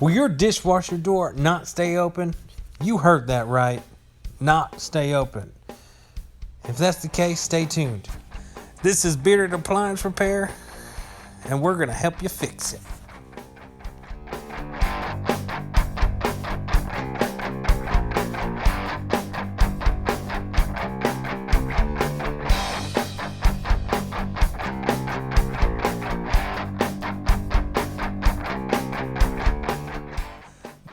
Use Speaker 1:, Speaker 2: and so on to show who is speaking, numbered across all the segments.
Speaker 1: Will your dishwasher door not stay open? You heard that right. Not stay open. If that's the case, stay tuned. This is Bearded Appliance Repair, and we're going to help you fix it.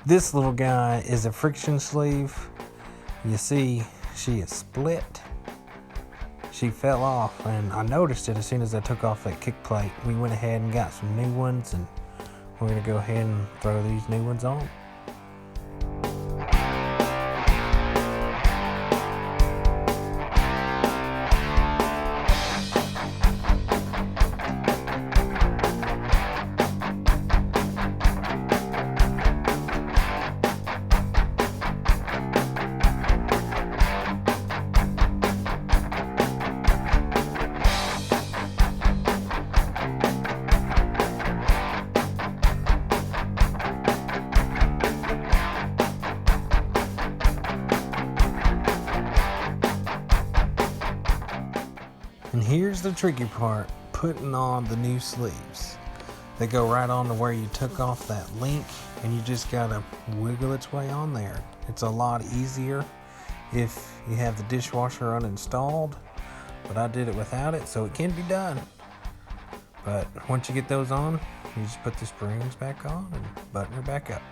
Speaker 1: This little guy is a friction sleeve. You see, she is split. She fell off, and I noticed it as soon as I took off that kick plate. We went ahead and got some new ones, and we're gonna go ahead and throw these new ones on. And here's the tricky part, putting on the new sleeves. They go right on to where you took off that link, and you just gotta wiggle its way on there. It's a lot easier if you have the dishwasher uninstalled, but I did it without it, so it can be done. But once you get those on, you just put the springs back on and button her back up.